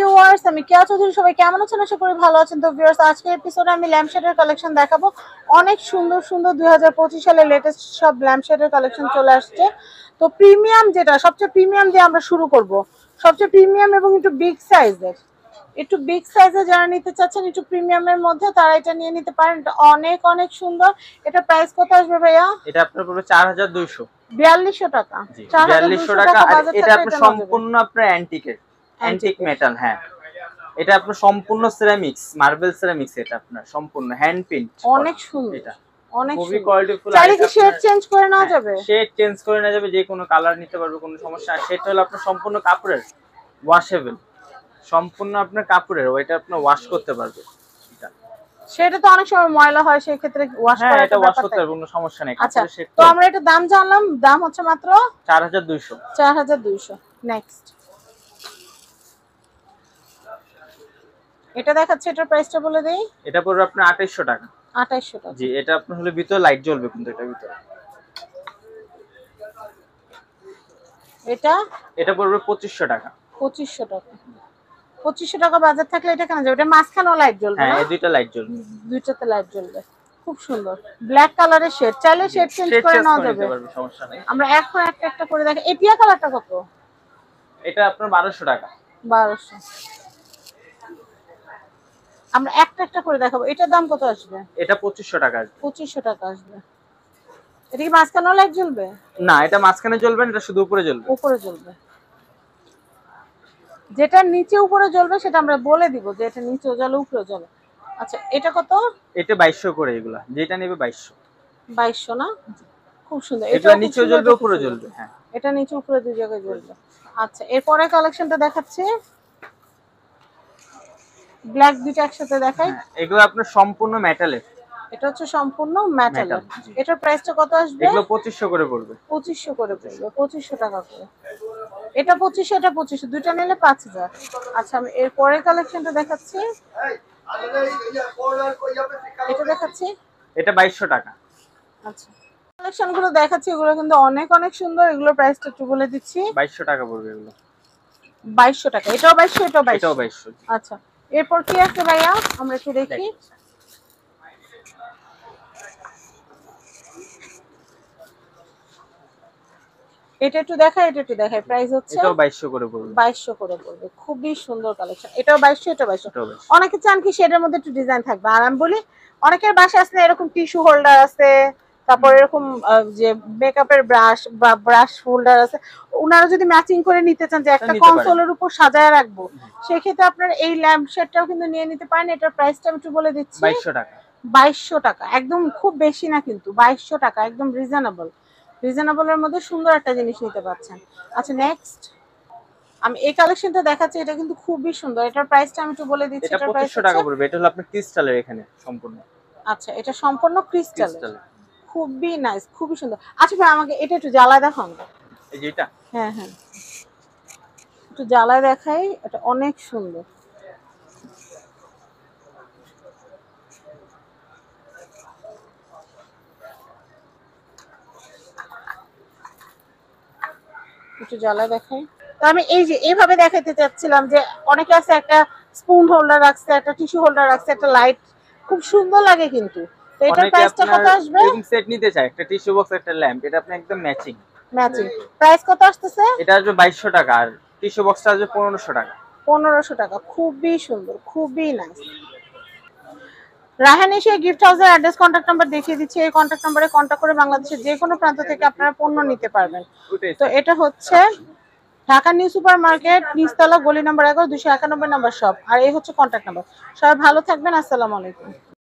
Viewers, আমি কেয়া চৌধুরী। সবাই কেমন আছেন? আশা করি ভালো আছেন। তো ভিউয়ার্স, আজকের এপিসোডে আমি ল্যাম্পশেডের কালেকশন দেখাবো। অনেক সুন্দর সুন্দর 2025 সালের লেটেস্ট সব ল্যাম্পশেডের কালেকশন চলে আসছে। তো প্রিমিয়াম, যেটা সবচেয়ে প্রিমিয়াম দিয়ে আমরা শুরু করব। সবচেয়ে প্রিমিয়াম এবং একটু বিগ সাইজে যারা নিতে চাচ্ছেন একটু প্রিমিয়ামের মধ্যে, তারা এটা নিয়ে নিতে পারেন। এটা অনেক অনেক সুন্দর। এটা প্রাইস কত আসবে ভাইয়া? এটা আপনার পড়বে 4200 টাকা। 4200 টাকা। আর এটা আপনার সম্পূর্ণ আপনার অ্যান্টিক মেটাল। হ্যাঁ, এটা আপনার সম্পূর্ণ সিরামিক্স, মার্বেল সিরামিক্স। এটা আপনার সম্পূর্ণ হ্যান্ড প্রিন্ট। অনেক সুন্দর, এটা অনেক খুবই কোয়ালিটিফুল। চাইলে কি শেড চেঞ্জ করে নেওয়া যাবে? শেড চেঞ্জ করে নেওয়া যাবে, যে কোনো কালার নিতে পারবে, কোনো সমস্যা না। সেটা হলো আপনার সম্পূর্ণ কাপড়ের, ওয়াশেবল, সম্পূর্ণ আপনার কাপড়ের, ওইটা আপনি ওয়াশ করতে পারবে। সেটা তো অনেক সময় ময়লা হয়, সেই ক্ষেত্রে ওয়াশ করা, এটা ওয়াশ করতে পারবে, কোনো সমস্যা নেই। আচ্ছা, তো আমরা এটা দাম জানলাম, দাম হচ্ছে মাত্র 4200। নেক্সট এটা দেখাচ্ছে, এটার প্রাইসটা বলে দেই। এটা পড়বে আপনার 2800 টাকা। 2800 টাকা। জি, এটা আপনার হলো ভিতরে লাইট জ্বলবে, কিন্তু এটা ভিতরে। এটা পড়বে 2500 টাকা। 2500 টাকা। 2500 টাকা বাজার থাকলে এটা কেন যাবে? এটা মাঝখানেও লাইট জ্বলবে? হ্যাঁ, এই দুইটা লাইট জ্বলবে, দুইটাতে লাইট জ্বলবে। খুব সুন্দর ব্ল্যাক কালারের শেড, চাইলে শেড চেঞ্জ করে নেওয়া যাবে, সমস্যা নেই। আমরা এখন একটা করে দেখি। এই টিয়া কালারটা কত? এটা আপনার 1200 টাকা। 1200। আমরা একটা করে দেখাবো। এটার দাম কত আসবে? এটা 2500 টাকা আসবে। 2500 টাকা আসবে। এটা কি মাঝখানেও লাইট জ্বলবে? না, এটা মাঝখানে জ্বলবে না, এটা শুধু উপরে জ্বলবে। উপরে জ্বলবে। যেটা নিচে উপরে জ্বলবে সেটা আমরা বলে দিব, যে এটা নিচেও জ্বলে উপরেও জ্বলে। আচ্ছা, এটা কত? এটা 2200 করে। এগুলা যেটা নেবে 2200। 2200 না? খুব সুন্দর। এটা নিচেও জ্বলবে, উপরে জ্বলবে। হ্যাঁ, এটা নিচে উপরে দুই জায়গায় জ্বলবে। আচ্ছা, এরপরে কালেকশনটা দেখাচ্ছি, ব্ল্যাক দুইটা একসাথে দেখাই। এগুলো আপনার সম্পূর্ণ মেটালের। এটা হচ্ছে সম্পূর্ণ মেটালের। এটার প্রাইসটা কত আসবে? এগুলো 2500 করে পড়বে। 2500 করে পড়বে, 2500 টাকা করে। এটা 2500, এটা 2500, দুইটা নিলে 5000। আচ্ছা, আমি এর পরের কালেকশনটা দেখাচ্ছি। এটা দেখাচ্ছি, এটা 2200 টাকা। আচ্ছা, কালেকশনগুলো দেখাচ্ছি, এগুলো কিন্তু অনেক অনেক সুন্দর। এগুলোর প্রাইসটা একটু বলে দিচ্ছি। 2200 টাকা পড়বে এগুলো। 2200 টাকা। এটাও 2200, এটাও 2200। আচ্ছা, এরপর কি আছে ভাইয়া? আমরা একটু দেখি। এটা একটু দেখাই, এটা একটু দেখাই। প্রাইস হচ্ছে এটাও 2200 করে পড়বে। 2200 করে পড়বে। খুবই সুন্দর কালেকশন। এটাও 2200, এটা 2200। অনেকে চান কি শেডের মধ্যে একটু ডিজাইন থাকবে, আর আমি বলি অনেকের বাসায় আসলে এরকম টিস্যু হোল্ডার আছে, তারপর এরকম যে মেকআপের ব্রাশ বা ব্রাশ হোল্ডার আছে, ওনারা যদি ম্যাচিং করে নিতে চান, যে একটা কনসোলের উপর সাজায় রাখবো, সেক্ষেত্রে আপনার এই ল্যাম্প শেডটাও কিন্তু নিয়ে নিতে পারেন। এটার প্রাইসটা আমি একটু বলে দিচ্ছি। 2200 টাকা। 2200 টাকা, একদম খুব বেশি না কিন্তু। 2200 টাকা একদম রিজনেবলের মধ্যে সুন্দর একটা জিনিস নিতে পারছেন। আচ্ছা, নেক্সট আমি এই কালেকশনটা দেখাচ্ছি। এটা কিন্তু খুবই সুন্দর। এটার প্রাইসটা আমি একটু বলে দিচ্ছি। এটা 2500 টাকা পড়বে। এটা হলো আপনার ক্রিস্টালের এখানে সম্পূর্ণ। আচ্ছা, এটা সম্পূর্ণ ক্রিস্টালের, খুবই নাইস, খুবই সুন্দর। আচ্ছা ভাই, আমাকে এটা একটু জ্বালায় দেখান। এই যে এটা, হ্যাঁ, একটু জ্বালায় দেখাই। এটা অনেক সুন্দর। একটু জ্বালায় দেখাই। তো আমি এই যে এইভাবে দেখাতে চাচ্ছিলাম, যে অনেকে আছে একটা স্পুন হোল্ডার রাখছে, একটা টিস্যু হোল্ডার রাখছে, একটা লাইট, খুব সুন্দর লাগে কিন্তু। তো এটার প্রাইসটা কত আসবে? এরকম সেট নিতে চাই, একটা টিস্যু বক্স, একটা ল্যাম্প, এটা আপনি একদম ম্যাচিং। প্রাইস কত আসতেছে? এটা আসবে 2200 টাকা, আর টিস্যু বক্সটা আসবে 1500 টাকা। 1500 টাকা। খুবই সুন্দর, খুবই নাইস। রাহান এশিয়া গিফট হাউসের অ্যাড্রেস, কন্ট্যাক্ট নাম্বার দেখিয়ে দিচ্ছি। এই কন্ট্যাক্ট নাম্বারে কন্ট্যাক্ট করে বাংলাদেশের যে কোনো প্রান্ত থেকে আপনারা পণ্য নিতে পারবেন। তো এটা হচ্ছে ঢাকা নিউ সুপার মার্কেট, নিচতলা, গলি নম্বর 11, 291 নম্বর শপ। আর এই হচ্ছে কন্ট্যাক্ট নাম্বার। সবাই ভালো থাকবেন। আসসালামু আলাইকুম।